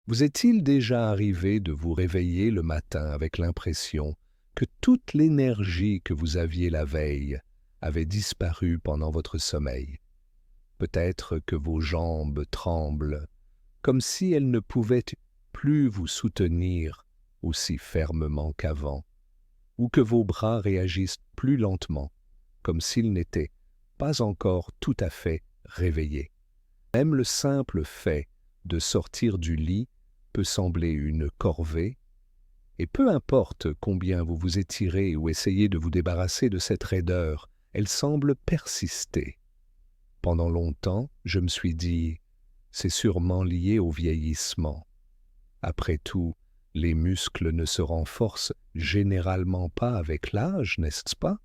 Vous est-il déjà arrivé de vous réveiller le matin avec l'impression que toute l'énergie que vous aviez la veille avait disparu pendant votre sommeil? Peut-être que vos jambes tremblent, comme si elles ne pouvaient plus vous soutenir aussi fermement qu'avant, ou que vos bras réagissent plus lentement, comme s'ils n'étaient pas encore tout à fait réveillés. Même le simple fait de sortir du lit peut sembler une corvée, et peu importe combien vous vous étirez ou essayez de vous débarrasser de cette raideur, elle semble persister. Pendant longtemps, je me suis dit, c'est sûrement lié au vieillissement. Après tout, les muscles ne se renforcent généralement pas avec l'âge, n'est-ce pas?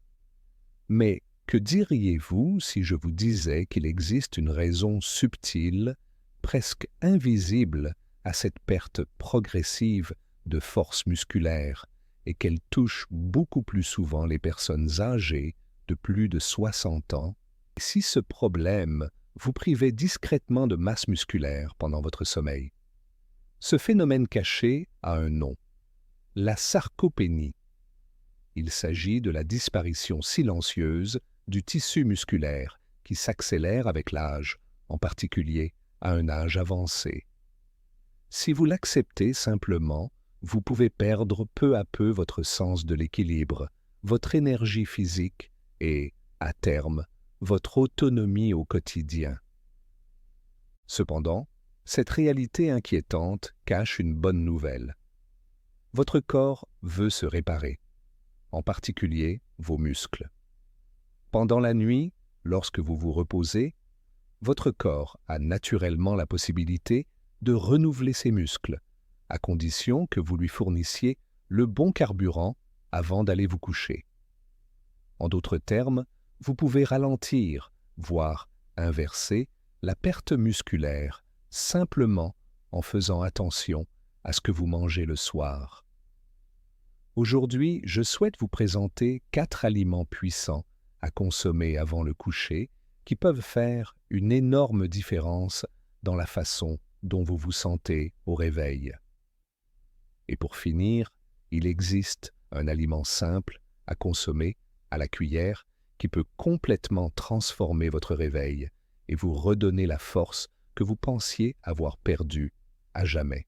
Mais que diriez-vous si je vous disais qu'il existe une raison subtile, presque invisible, à cette perte progressive de force musculaire et qu'elle touche beaucoup plus souvent les personnes âgées de plus de 60 ans? Si ce problème vous privait discrètement de masse musculaire pendant votre sommeil, ce phénomène caché a un nom, la sarcopénie. Il s'agit de la disparition silencieuse du tissu musculaire qui s'accélère avec l'âge, en particulier à un âge avancé. Si vous l'acceptez simplement, vous pouvez perdre peu à peu votre sens de l'équilibre, votre énergie physique et, à terme, votre autonomie au quotidien. Cependant, cette réalité inquiétante cache une bonne nouvelle. Votre corps veut se réparer, en particulier vos muscles. Pendant la nuit, lorsque vous vous reposez, votre corps a naturellement la possibilité de renouveler ses muscles, à condition que vous lui fournissiez le bon carburant avant d'aller vous coucher. En d'autres termes, vous pouvez ralentir, voire inverser, la perte musculaire simplement en faisant attention à ce que vous mangez le soir. Aujourd'hui, je souhaite vous présenter 4 aliments puissants à consommer avant le coucher qui peuvent faire une énorme différence dans la façon dont vous vous sentez au réveil. Et pour finir, il existe un aliment simple à consommer à la cuillère qui peut complètement transformer votre réveil et vous redonner la force que vous pensiez avoir perdue à jamais.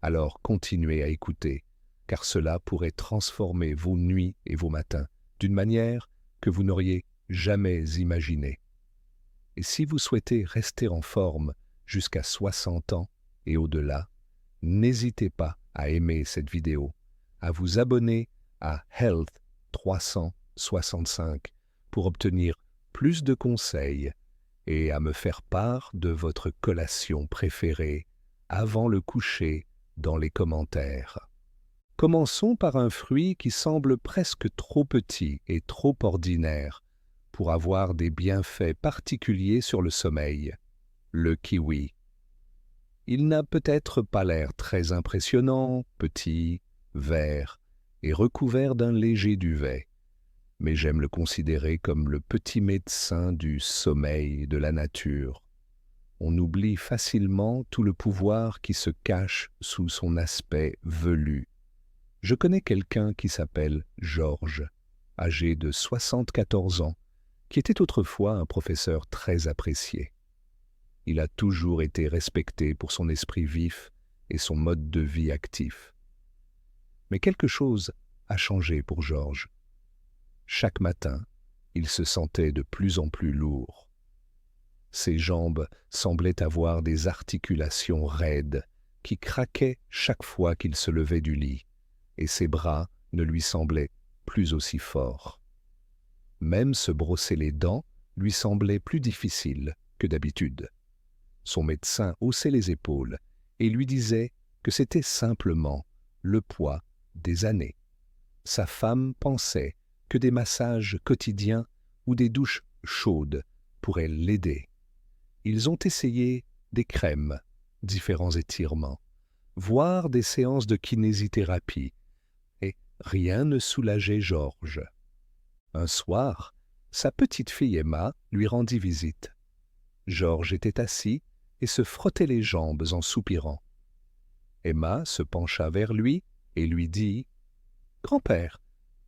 Alors continuez à écouter, car cela pourrait transformer vos nuits et vos matins d'une manière que vous n'auriez jamais imaginée. Et si vous souhaitez rester en forme jusqu'à 60 ans et au-delà, n'hésitez pas à aimer cette vidéo, à vous abonner à Health 365 pour obtenir plus de conseils et à me faire part de votre collation préférée avant le coucher dans les commentaires. Commençons par un fruit qui semble presque trop petit et trop ordinaire pour avoir des bienfaits particuliers sur le sommeil, le kiwi. Il n'a peut-être pas l'air très impressionnant, petit, vert et recouvert d'un léger duvet, mais j'aime le considérer comme le petit médecin du sommeil de la nature. On oublie facilement tout le pouvoir qui se cache sous son aspect velu. Je connais quelqu'un qui s'appelle Georges, âgé de 74 ans, qui était autrefois un professeur très apprécié. Il a toujours été respecté pour son esprit vif et son mode de vie actif. Mais quelque chose a changé pour Georges. Chaque matin, il se sentait de plus en plus lourd. Ses jambes semblaient avoir des articulations raides qui craquaient chaque fois qu'il se levait du lit, et ses bras ne lui semblaient plus aussi forts. Même se brosser les dents lui semblait plus difficile que d'habitude. Son médecin haussait les épaules et lui disait que c'était simplement le poids des années. Sa femme pensait que des massages quotidiens ou des douches chaudes pourraient l'aider. Ils ont essayé des crèmes, différents étirements, voire des séances de kinésithérapie, et rien ne soulageait Georges. Un soir, sa petite fille Emma lui rendit visite. Georges était assis et se frottait les jambes en soupirant. Emma se pencha vers lui et lui dit « Grand-père,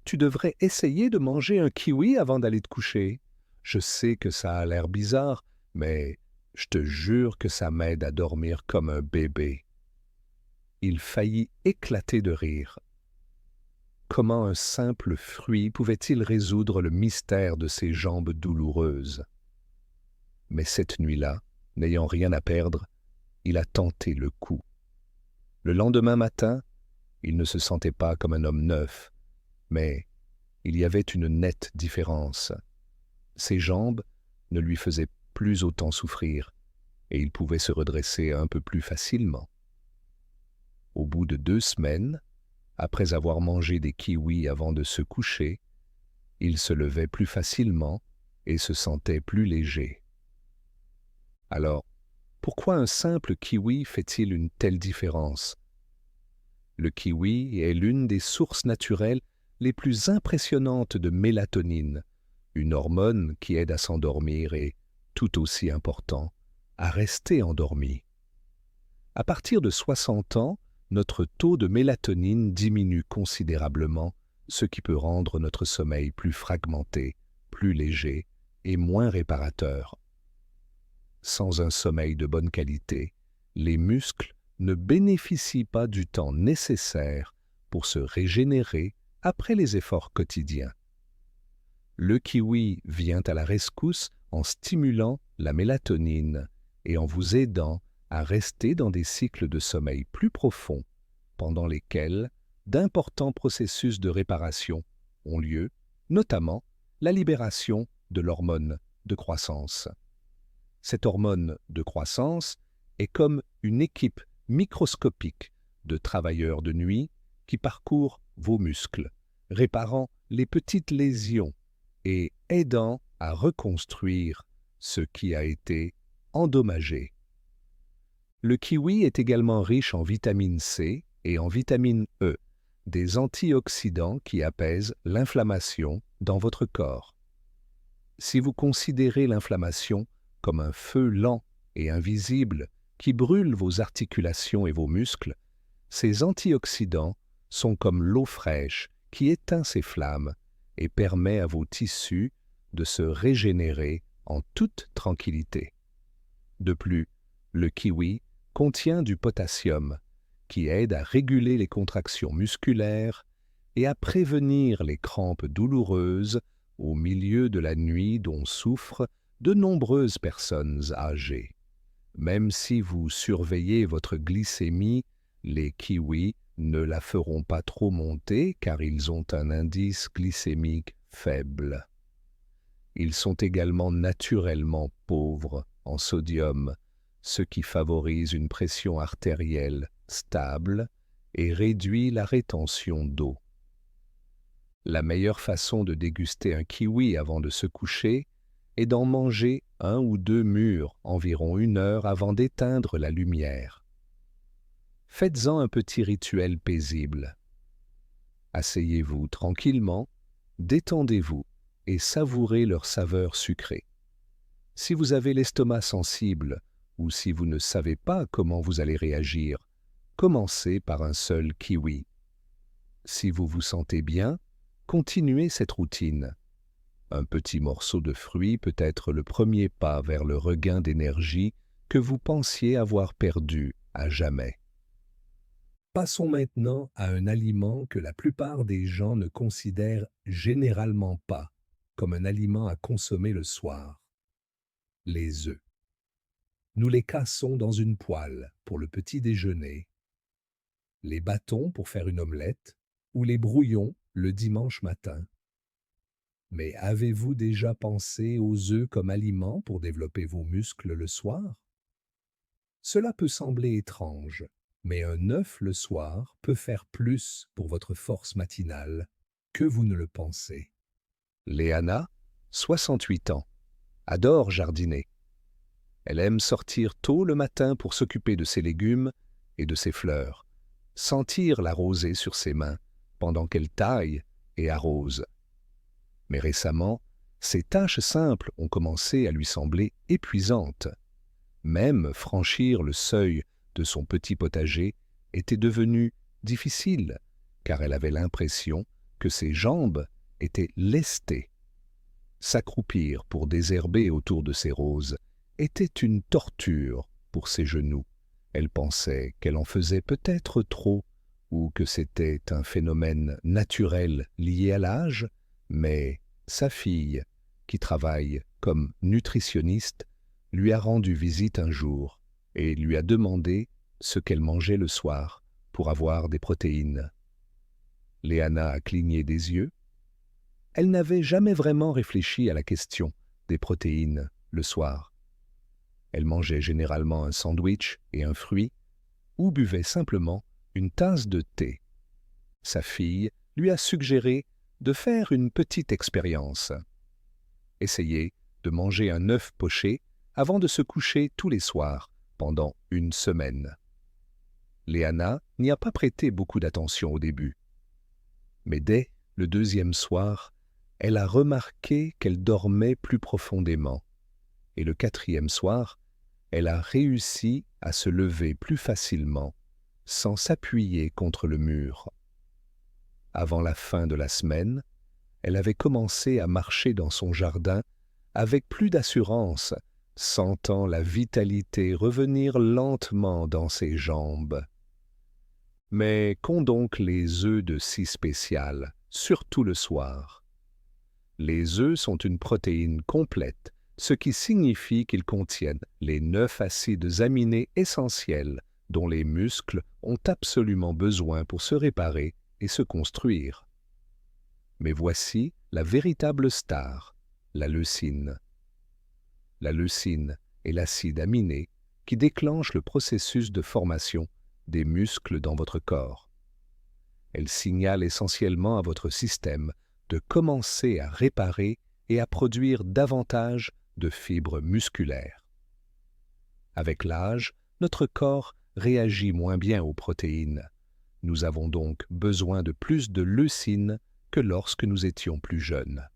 tu devrais essayer de manger un kiwi avant d'aller te coucher. Je sais que ça a l'air bizarre, mais je te jure que ça m'aide à dormir comme un bébé. » Il faillit éclater de rire. Comment un simple fruit pouvait-il résoudre le mystère de ses jambes douloureuses? Mais cette nuit-là, n'ayant rien à perdre, il a tenté le coup. Le lendemain matin, il ne se sentait pas comme un homme neuf, mais il y avait une nette différence. Ses jambes ne lui faisaient plus autant souffrir, et il pouvait se redresser un peu plus facilement. Au bout de 2 semaines, après avoir mangé des kiwis avant de se coucher, il se levait plus facilement et se sentait plus léger. Alors, pourquoi un simple kiwi fait-il une telle différence? Le kiwi est l'une des sources naturelles les plus impressionnantes de mélatonine, une hormone qui aide à s'endormir et, tout aussi important, à rester endormi. À partir de 60 ans, notre taux de mélatonine diminue considérablement, ce qui peut rendre notre sommeil plus fragmenté, plus léger et moins réparateur. Sans un sommeil de bonne qualité, les muscles ne bénéficient pas du temps nécessaire pour se régénérer après les efforts quotidiens. Le kiwi vient à la rescousse en stimulant la mélatonine et en vous aidant à rester dans des cycles de sommeil plus profonds, pendant lesquels d'importants processus de réparation ont lieu, notamment la libération de l'hormone de croissance. Cette hormone de croissance est comme une équipe microscopique de travailleurs de nuit qui parcourent vos muscles, réparant les petites lésions et aidant à reconstruire ce qui a été endommagé. Le kiwi est également riche en vitamine C et en vitamine E, des antioxydants qui apaisent l'inflammation dans votre corps. Si vous considérez l'inflammation comme un feu lent et invisible qui brûle vos articulations et vos muscles, ces antioxydants sont comme l'eau fraîche qui éteint ces flammes et permet à vos tissus de se régénérer en toute tranquillité. De plus, le kiwi contient du potassium qui aide à réguler les contractions musculaires et à prévenir les crampes douloureuses au milieu de la nuit dont souffrent de nombreuses personnes âgées. Même si vous surveillez votre glycémie, les kiwis ne la feront pas trop monter car ils ont un indice glycémique faible. Ils sont également naturellement pauvres en sodium, ce qui favorise une pression artérielle stable et réduit la rétention d'eau. La meilleure façon de déguster un kiwi avant de se coucher est d'en manger 1 ou 2 mûrs environ 1 heure avant d'éteindre la lumière. Faites-en un petit rituel paisible. Asseyez-vous tranquillement, détendez-vous et savourez leur saveur sucrée. Si vous avez l'estomac sensible ou si vous ne savez pas comment vous allez réagir, commencez par un seul kiwi. Si vous vous sentez bien, continuez cette routine. Un petit morceau de fruit peut être le premier pas vers le regain d'énergie que vous pensiez avoir perdu à jamais. Passons maintenant à un aliment que la plupart des gens ne considèrent généralement pas comme un aliment à consommer le soir. Les œufs. Nous les cassons dans une poêle pour le petit déjeuner, les bâtons pour faire une omelette ou les brouillons le dimanche matin. Mais avez-vous déjà pensé aux œufs comme aliment pour développer vos muscles le soir? Cela peut sembler étrange, mais un œuf le soir peut faire plus pour votre force matinale que vous ne le pensez. Léana, 68 ans, adore jardiner. Elle aime sortir tôt le matin pour s'occuper de ses légumes et de ses fleurs, sentir la rosée sur ses mains pendant qu'elle taille et arrose. Mais récemment, ces tâches simples ont commencé à lui sembler épuisantes. Même franchir le seuil de son petit potager était devenue difficile, car elle avait l'impression que ses jambes étaient lestées. S'accroupir pour désherber autour de ces roses était une torture pour ses genoux. Elle pensait qu'elle en faisait peut-être trop, ou que c'était un phénomène naturel lié à l'âge, mais sa fille, qui travaille comme nutritionniste, lui a rendu visite un jour et lui a demandé ce qu'elle mangeait le soir pour avoir des protéines. Léana a cligné des yeux. Elle n'avait jamais vraiment réfléchi à la question des protéines le soir. Elle mangeait généralement un sandwich et un fruit, ou buvait simplement une tasse de thé. Sa fille lui a suggéré de faire une petite expérience. Essayez de manger un œuf poché avant de se coucher tous les soirs pendant une semaine. Léana n'y a pas prêté beaucoup d'attention au début. Mais dès le deuxième soir, elle a remarqué qu'elle dormait plus profondément. Et le quatrième soir, elle a réussi à se lever plus facilement, sans s'appuyer contre le mur. Avant la fin de la semaine, elle avait commencé à marcher dans son jardin avec plus d'assurance, sentant la vitalité revenir lentement dans ses jambes. Mais qu'ont donc les œufs de si spécial, surtout le soir? Les œufs sont une protéine complète, ce qui signifie qu'ils contiennent les 9 acides aminés essentiels dont les muscles ont absolument besoin pour se réparer et se construire. Mais voici la véritable star, la leucine. La leucine est l'acide aminé qui déclenche le processus de formation des muscles dans votre corps. Elle signale essentiellement à votre système de commencer à réparer et à produire davantage de fibres musculaires. Avec l'âge, notre corps réagit moins bien aux protéines. Nous avons donc besoin de plus de leucine que lorsque nous étions plus jeunes.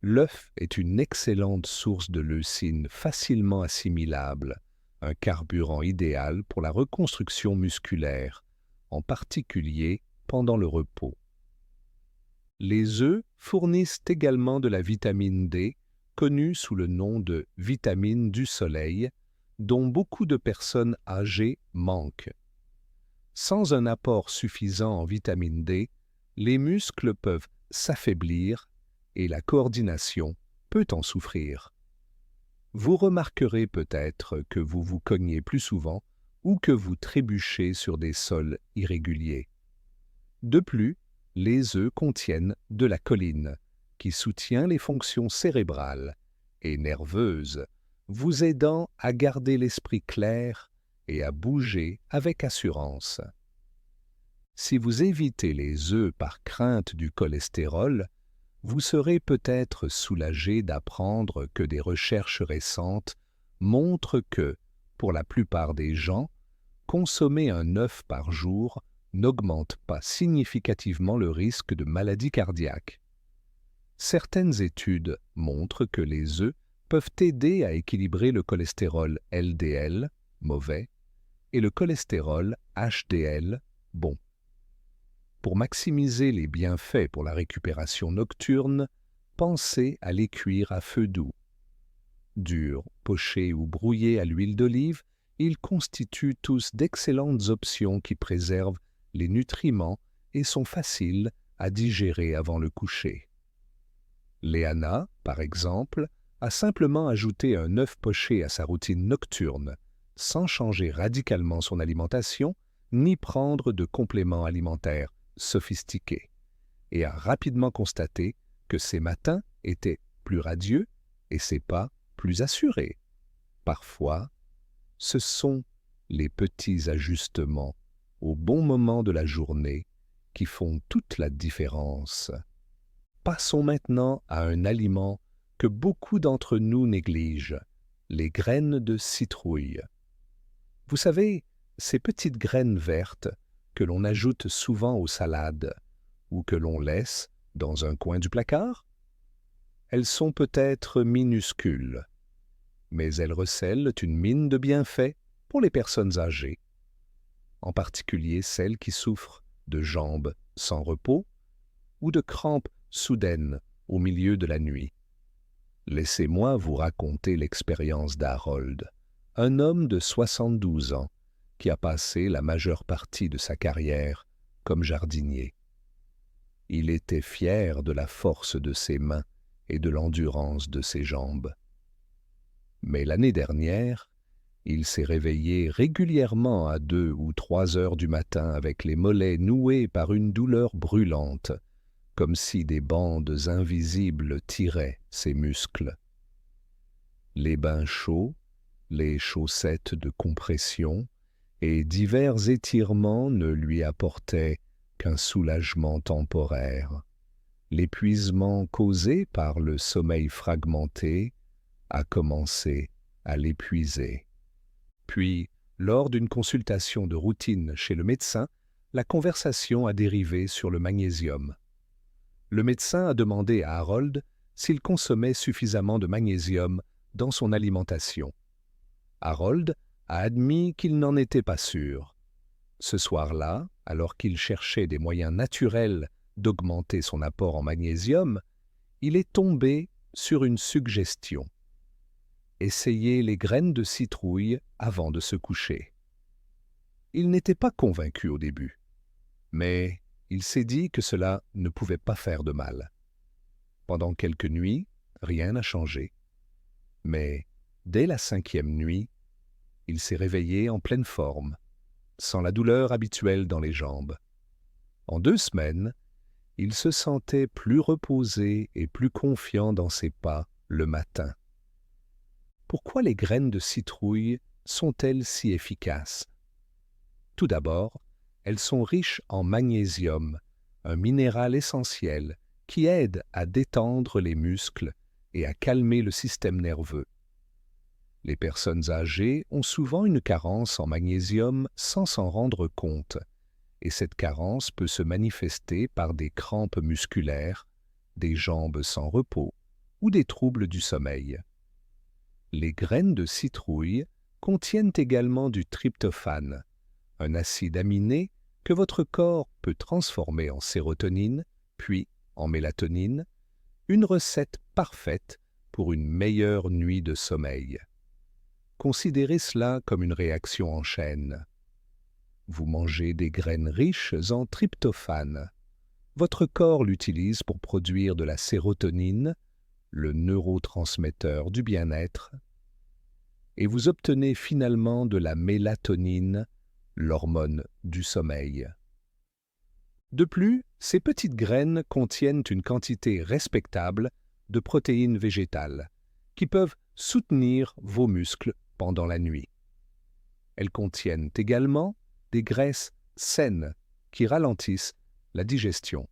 L'œuf est une excellente source de leucine facilement assimilable, un carburant idéal pour la reconstruction musculaire, en particulier pendant le repos. Les œufs fournissent également de la vitamine D, connue sous le nom de vitamine du soleil, dont beaucoup de personnes âgées manquent. Sans un apport suffisant en vitamine D, les muscles peuvent s'affaiblir et la coordination peut en souffrir. Vous remarquerez peut-être que vous vous cognez plus souvent ou que vous trébuchez sur des sols irréguliers. De plus, les œufs contiennent de la choline, qui soutient les fonctions cérébrales et nerveuses, vous aidant à garder l'esprit clair et à bouger avec assurance. Si vous évitez les œufs par crainte du cholestérol, vous serez peut-être soulagé d'apprendre que des recherches récentes montrent que, pour la plupart des gens, consommer un œuf par jour n'augmente pas significativement le risque de maladie cardiaque. Certaines études montrent que les œufs peuvent aider à équilibrer le cholestérol LDL, mauvais, et le cholestérol HDL, bon. Pour maximiser les bienfaits pour la récupération nocturne, pensez à les cuire à feu doux. Durs, pochés ou brouillés à l'huile d'olive, ils constituent tous d'excellentes options qui préservent les nutriments et sont faciles à digérer avant le coucher. Léana, par exemple, a simplement ajouté un œuf poché à sa routine nocturne, sans changer radicalement son alimentation, ni prendre de compléments alimentaires sophistiqués, et a rapidement constaté que ses matins étaient plus radieux et ses pas plus assurés. Parfois, ce sont les petits ajustements au bon moment de la journée qui font toute la différence. Passons maintenant à un aliment que beaucoup d'entre nous négligent, les graines de citrouille. Vous savez, ces petites graines vertes que l'on ajoute souvent aux salades ou que l'on laisse dans un coin du placard? Elles sont peut-être minuscules, mais elles recèlent une mine de bienfaits pour les personnes âgées. en particulier celles qui souffrent de jambes sans repos ou de crampes soudaines au milieu de la nuit. Laissez-moi vous raconter l'expérience d'Harold, un homme de 72 ans qui a passé la majeure partie de sa carrière comme jardinier. Il était fier de la force de ses mains et de l'endurance de ses jambes. Mais l'année dernière, il s'est réveillé régulièrement à 2 ou 3 heures du matin avec les mollets noués par une douleur brûlante, comme si des bandes invisibles tiraient ses muscles. Les bains chauds, les chaussettes de compression et divers étirements ne lui apportaient qu'un soulagement temporaire. L'épuisement causé par le sommeil fragmenté a commencé à l'épuiser. Puis, lors d'une consultation de routine chez le médecin, la conversation a dérivé sur le magnésium. Le médecin a demandé à Harold s'il consommait suffisamment de magnésium dans son alimentation. Harold a admis qu'il n'en était pas sûr. Ce soir-là, alors qu'il cherchait des moyens naturels d'augmenter son apport en magnésium, il est tombé sur une suggestion. Essayez les graines de citrouille avant de se coucher. Il n'était pas convaincu au début, mais il s'est dit que cela ne pouvait pas faire de mal. Pendant quelques nuits, rien n'a changé. Mais dès la 5e nuit, il s'est réveillé en pleine forme, sans la douleur habituelle dans les jambes. En 2 semaines, il se sentait plus reposé et plus confiant dans ses pas le matin. Pourquoi les graines de citrouille sont-elles si efficaces? Tout d'abord, elles sont riches en magnésium, un minéral essentiel qui aide à détendre les muscles et à calmer le système nerveux. Les personnes âgées ont souvent une carence en magnésium sans s'en rendre compte, et cette carence peut se manifester par des crampes musculaires, des jambes sans repos ou des troubles du sommeil. Les graines de citrouille contiennent également du tryptophane, un acide aminé que votre corps peut transformer en sérotonine, puis en mélatonine, une recette parfaite pour une meilleure nuit de sommeil. Considérez cela comme une réaction en chaîne. Vous mangez des graines riches en tryptophane. Votre corps l'utilise pour produire de la sérotonine, le neurotransmetteur du bien-être, et vous obtenez finalement de la mélatonine, l'hormone du sommeil. De plus, ces petites graines contiennent une quantité respectable de protéines végétales qui peuvent soutenir vos muscles pendant la nuit. Elles contiennent également des graisses saines qui ralentissent la digestion,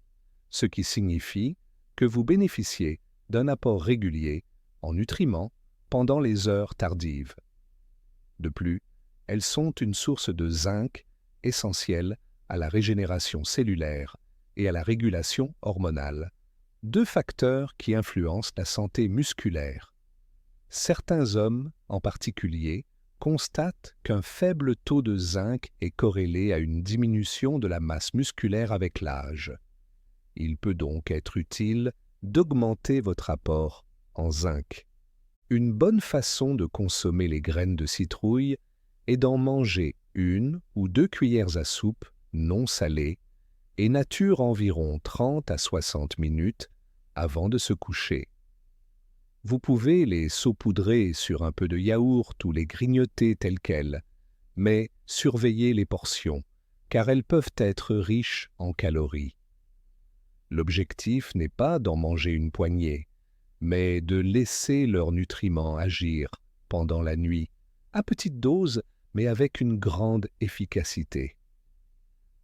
ce qui signifie que vous bénéficiez d'un apport régulier en nutriments pendant les heures tardives. De plus, elles sont une source de zinc essentielle à la régénération cellulaire et à la régulation hormonale, 2 facteurs qui influencent la santé musculaire. Certains hommes, en particulier, constatent qu'un faible taux de zinc est corrélé à une diminution de la masse musculaire avec l'âge. Il peut donc être utile d'augmenter votre apport en zinc. Une bonne façon de consommer les graines de citrouille est d'en manger 1 ou 2 cuillères à soupe non salées et nature environ 30 à 60 minutes avant de se coucher. Vous pouvez les saupoudrer sur un peu de yaourt ou les grignoter telles quelles, mais surveillez les portions, car elles peuvent être riches en calories. L'objectif n'est pas d'en manger une poignée, mais de laisser leurs nutriments agir pendant la nuit, à petite dose, mais avec une grande efficacité.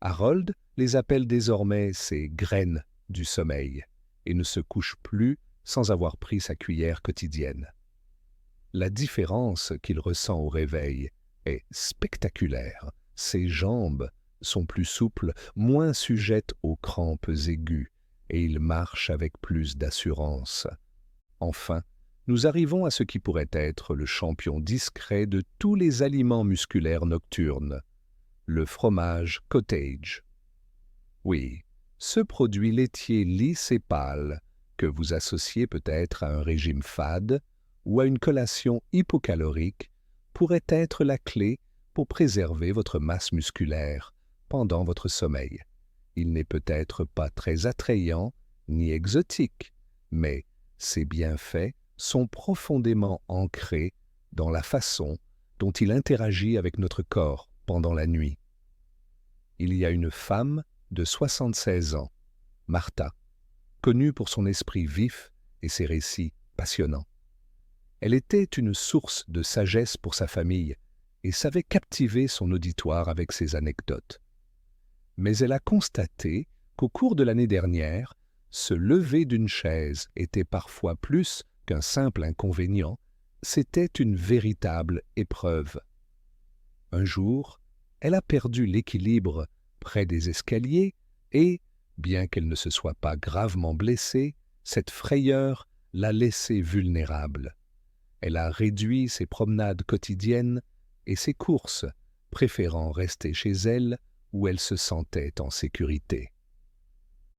Harold les appelle désormais ses graines du sommeil et ne se couche plus sans avoir pris sa cuillère quotidienne. La différence qu'il ressent au réveil est spectaculaire. Ses jambes sont plus souples, moins sujettes aux crampes aiguës, et il marche avec plus d'assurance. Enfin, nous arrivons à ce qui pourrait être le champion discret de tous les aliments musculaires nocturnes, le fromage cottage. Oui, ce produit laitier lisse et pâle, que vous associez peut-être à un régime fade ou à une collation hypocalorique, pourrait être la clé pour préserver votre masse musculaire pendant votre sommeil. Il n'est peut-être pas très attrayant ni exotique, mais ses bienfaits sont profondément ancrés dans la façon dont il interagit avec notre corps pendant la nuit. Il y a une femme de 76 ans, Martha, connue pour son esprit vif et ses récits passionnants. Elle était une source de sagesse pour sa famille et savait captiver son auditoire avec ses anecdotes. Mais elle a constaté qu'au cours de l'année dernière, se lever d'une chaise était parfois plus qu'un simple inconvénient, c'était une véritable épreuve. Un jour, elle a perdu l'équilibre près des escaliers et, bien qu'elle ne se soit pas gravement blessée, cette frayeur l'a laissée vulnérable. Elle a réduit ses promenades quotidiennes et ses courses, préférant rester chez elle où elle se sentait en sécurité.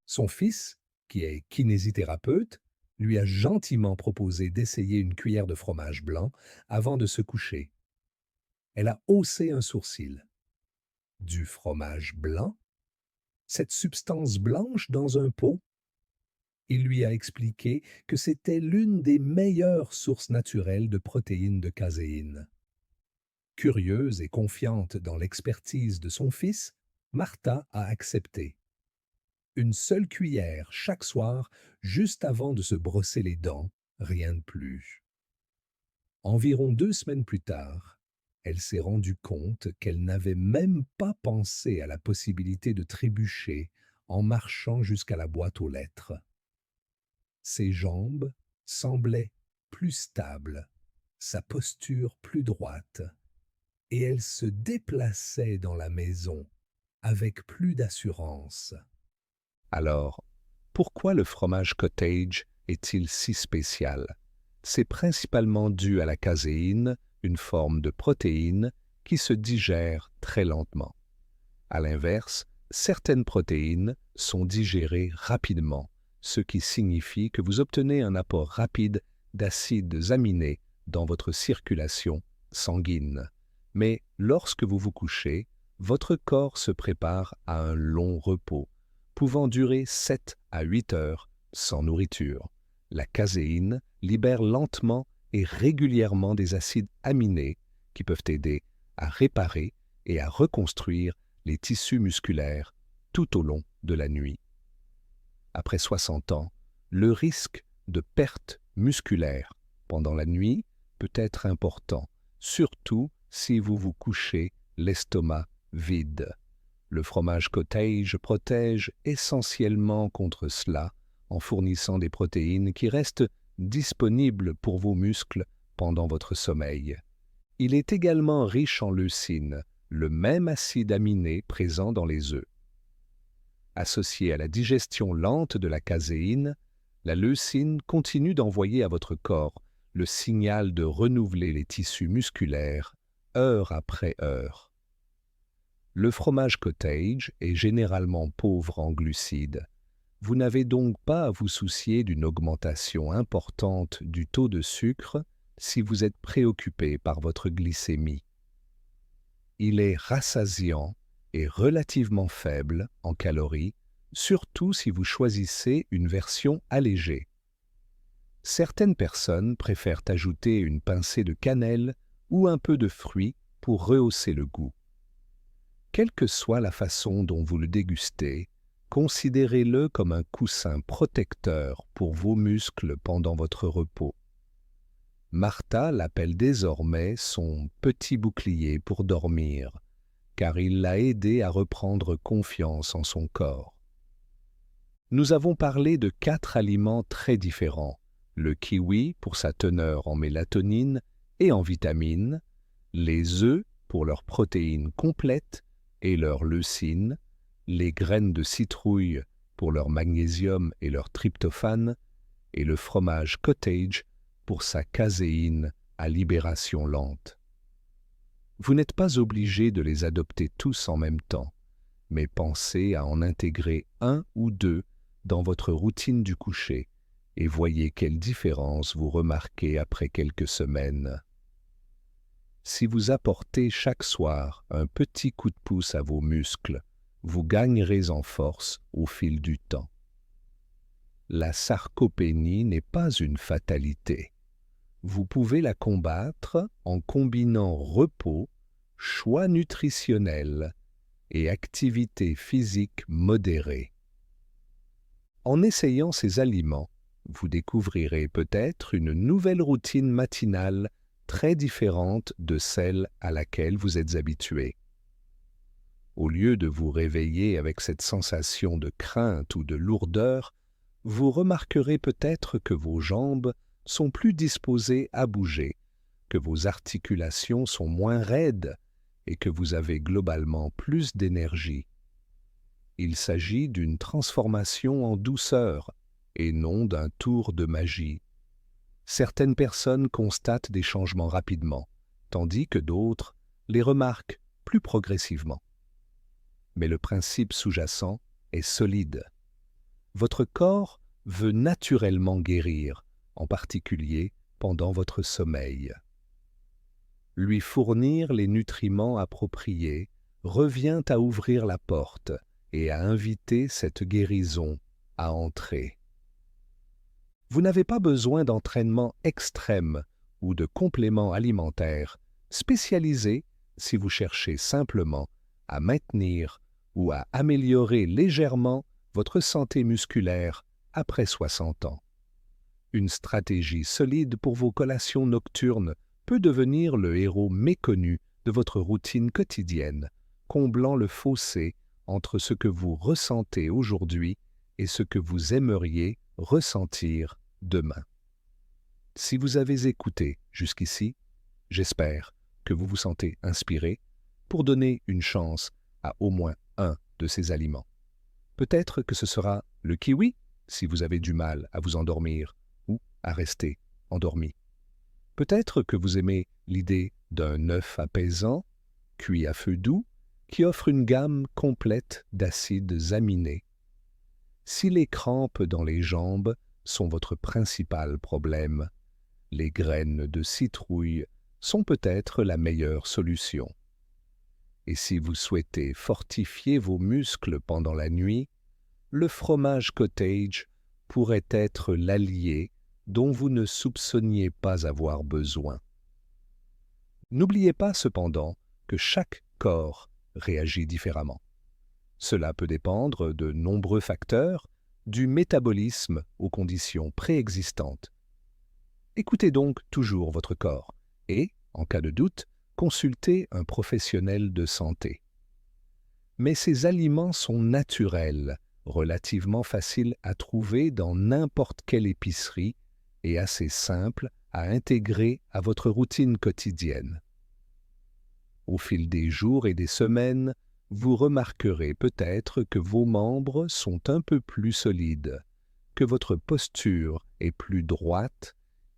Son fils, qui est kinésithérapeute, lui a gentiment proposé d'essayer une cuillère de fromage blanc avant de se coucher. Elle a haussé un sourcil. Du fromage blanc? Cette substance blanche dans un pot? Il lui a expliqué que c'était l'une des meilleures sources naturelles de protéines de caséine. Curieuse et confiante dans l'expertise de son fils, Martha a accepté. Une seule cuillère chaque soir, juste avant de se brosser les dents, rien de plus. Environ 2 semaines plus tard, elle s'est rendue compte qu'elle n'avait même pas pensé à la possibilité de trébucher en marchant jusqu'à la boîte aux lettres. Ses jambes semblaient plus stables, sa posture plus droite, et elle se déplaçait dans la maison avec plus d'assurance. Alors, pourquoi le fromage cottage est-il si spécial? C'est principalement dû à la caséine, une forme de protéine qui se digère très lentement. À l'inverse, certaines protéines sont digérées rapidement, ce qui signifie que vous obtenez un apport rapide d'acides aminés dans votre circulation sanguine. Mais lorsque vous vous couchez, votre corps se prépare à un long repos, pouvant durer 7 à 8 heures sans nourriture. La caséine libère lentement et régulièrement des acides aminés qui peuvent aider à réparer et à reconstruire les tissus musculaires tout au long de la nuit. Après 60 ans, le risque de perte musculaire pendant la nuit peut être important, surtout si vous vous couchez l'estomac vide. Le fromage cottage protège essentiellement contre cela en fournissant des protéines qui restent disponibles pour vos muscles pendant votre sommeil. Il est également riche en leucine, le même acide aminé présent dans les œufs. Associée à la digestion lente de la caséine, la leucine continue d'envoyer à votre corps le signal de renouveler les tissus musculaires heure après heure. Le fromage cottage est généralement pauvre en glucides. Vous n'avez donc pas à vous soucier d'une augmentation importante du taux de sucre si vous êtes préoccupé par votre glycémie. Il est rassasiant et relativement faible en calories, surtout si vous choisissez une version allégée. Certaines personnes préfèrent ajouter une pincée de cannelle ou un peu de fruits pour rehausser le goût. Quelle que soit la façon dont vous le dégustez, considérez-le comme un coussin protecteur pour vos muscles pendant votre repos. Martha l'appelle désormais son petit bouclier pour dormir, car il l'a aidé à reprendre confiance en son corps. Nous avons parlé de 4 aliments très différents, le kiwi pour sa teneur en mélatonine et en vitamines, les œufs pour leurs protéines complètes et leur leucine, les graines de citrouille pour leur magnésium et leur tryptophane, et le fromage cottage pour sa caséine à libération lente. Vous n'êtes pas obligé de les adopter tous en même temps, mais pensez à en intégrer un ou deux dans votre routine du coucher et voyez quelle différence vous remarquez après quelques semaines. Si vous apportez chaque soir un petit coup de pouce à vos muscles, vous gagnerez en force au fil du temps. La sarcopénie n'est pas une fatalité. Vous pouvez la combattre en combinant repos, choix nutritionnels et activité physique modérée. En essayant ces aliments, vous découvrirez peut-être une nouvelle routine matinale très différente de celle à laquelle vous êtes habitué. Au lieu de vous réveiller avec cette sensation de crainte ou de lourdeur, vous remarquerez peut-être que vos jambes sont plus disposées à bouger, que vos articulations sont moins raides et que vous avez globalement plus d'énergie. Il s'agit d'une transformation en douceur et non d'un tour de magie. Certaines personnes constatent des changements rapidement, tandis que d'autres les remarquent plus progressivement. Mais le principe sous-jacent est solide. Votre corps veut naturellement guérir, en particulier pendant votre sommeil. Lui fournir les nutriments appropriés revient à ouvrir la porte et à inviter cette guérison à entrer. Vous n'avez pas besoin d'entraînement extrême ou de compléments alimentaires spécialisés si vous cherchez simplement à maintenir ou à améliorer légèrement votre santé musculaire après 60 ans. Une stratégie solide pour vos collations nocturnes peut devenir le héros méconnu de votre routine quotidienne, comblant le fossé entre ce que vous ressentez aujourd'hui et ce que vous aimeriez ressentir demain. Si vous avez écouté jusqu'ici, j'espère que vous vous sentez inspiré pour donner une chance à au moins un de ces aliments. Peut-être que ce sera le kiwi si vous avez du mal à vous endormir ou à rester endormi. Peut-être que vous aimez l'idée d'un œuf apaisant, cuit à feu doux, qui offre une gamme complète d'acides aminés. Si les crampes dans les jambes sont votre principal problème, les graines de citrouille sont peut-être la meilleure solution. Et si vous souhaitez fortifier vos muscles pendant la nuit, le fromage cottage pourrait être l'allié dont vous ne soupçonniez pas avoir besoin. N'oubliez pas cependant que chaque corps réagit différemment. Cela peut dépendre de nombreux facteurs, du métabolisme aux conditions préexistantes. Écoutez donc toujours votre corps et, en cas de doute, consultez un professionnel de santé. Mais ces aliments sont naturels, relativement faciles à trouver dans n'importe quelle épicerie et assez simples à intégrer à votre routine quotidienne. Au fil des jours et des semaines, vous remarquerez peut-être que vos membres sont un peu plus solides, que votre posture est plus droite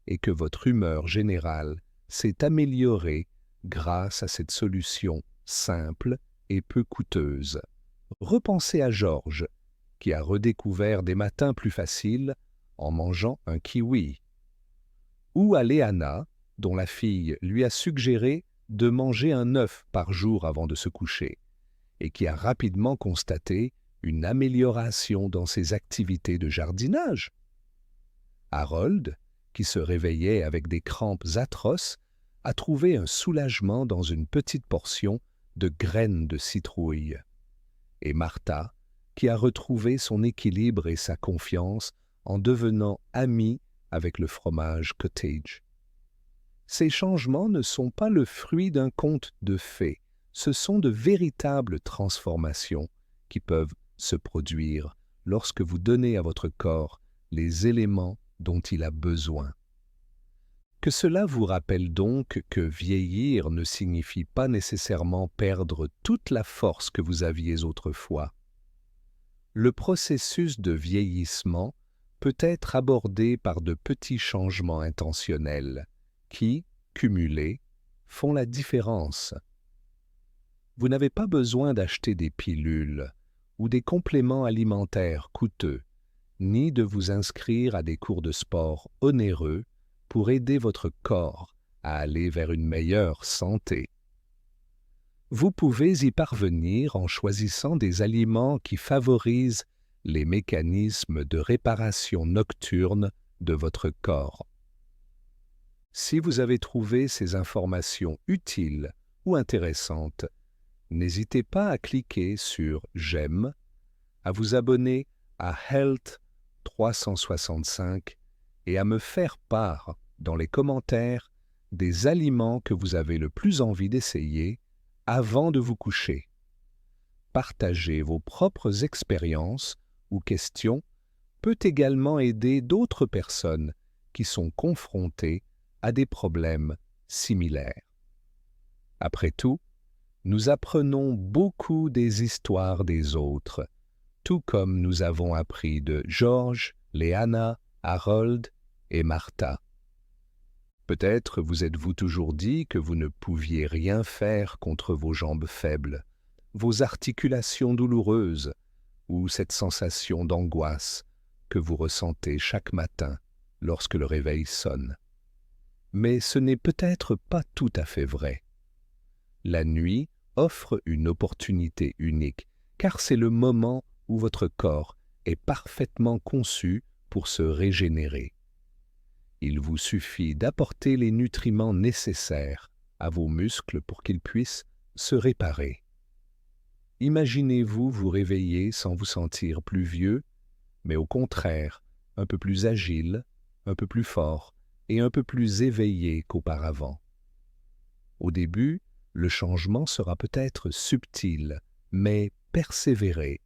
et que votre humeur générale s'est améliorée grâce à cette solution simple et peu coûteuse. Repensez à Georges, qui a redécouvert des matins plus faciles en mangeant un kiwi, ou à Léana, dont la fille lui a suggéré de manger un œuf par jour avant de se coucher, et qui a rapidement constaté une amélioration dans ses activités de jardinage. Harold, qui se réveillait avec des crampes atroces, a trouvé un soulagement dans une petite portion de graines de citrouille. Et Martha, qui a retrouvé son équilibre et sa confiance en devenant amie avec le fromage cottage. Ces changements ne sont pas le fruit d'un conte de fées, ce sont de véritables transformations qui peuvent se produire lorsque vous donnez à votre corps les éléments dont il a besoin. Que cela vous rappelle donc que vieillir ne signifie pas nécessairement perdre toute la force que vous aviez autrefois. Le processus de vieillissement peut être abordé par de petits changements intentionnels qui, cumulés, font la différence Vous n'avez pas besoin d'acheter des pilules ou des compléments alimentaires coûteux, ni de vous inscrire à des cours de sport onéreux pour aider votre corps à aller vers une meilleure santé. Vous pouvez y parvenir en choisissant des aliments qui favorisent les mécanismes de réparation nocturne de votre corps. Si vous avez trouvé ces informations utiles ou intéressantes, n'hésitez pas à cliquer sur « J'aime », à vous abonner à Health 365 et à me faire part dans les commentaires des aliments que vous avez le plus envie d'essayer avant de vous coucher. Partager vos propres expériences ou questions peut également aider d'autres personnes qui sont confrontées à des problèmes similaires. Après tout, nous apprenons beaucoup des histoires des autres, tout comme nous avons appris de George, Léana, Harold et Martha. Peut-être vous êtes-vous toujours dit que vous ne pouviez rien faire contre vos jambes faibles, vos articulations douloureuses ou cette sensation d'angoisse que vous ressentez chaque matin lorsque le réveil sonne. Mais ce n'est peut-être pas tout à fait vrai. La nuit offre une opportunité unique, car c'est le moment où votre corps est parfaitement conçu pour se régénérer. Il vous suffit d'apporter les nutriments nécessaires à vos muscles pour qu'ils puissent se réparer. Imaginez-vous vous réveiller sans vous sentir plus vieux, mais au contraire, un peu plus agile, un peu plus fort et un peu plus éveillé qu'auparavant. Au début, le changement sera peut-être subtil, mais persévérez.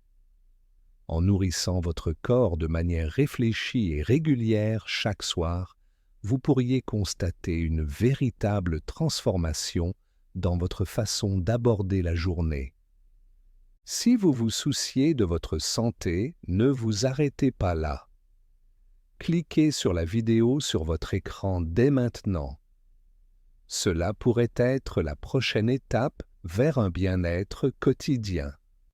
En nourrissant votre corps de manière réfléchie et régulière chaque soir, vous pourriez constater une véritable transformation dans votre façon d'aborder la journée. Si vous vous souciez de votre santé, ne vous arrêtez pas là. Cliquez sur la vidéo sur votre écran dès maintenant. Cela pourrait être la prochaine étape vers un bien-être quotidien.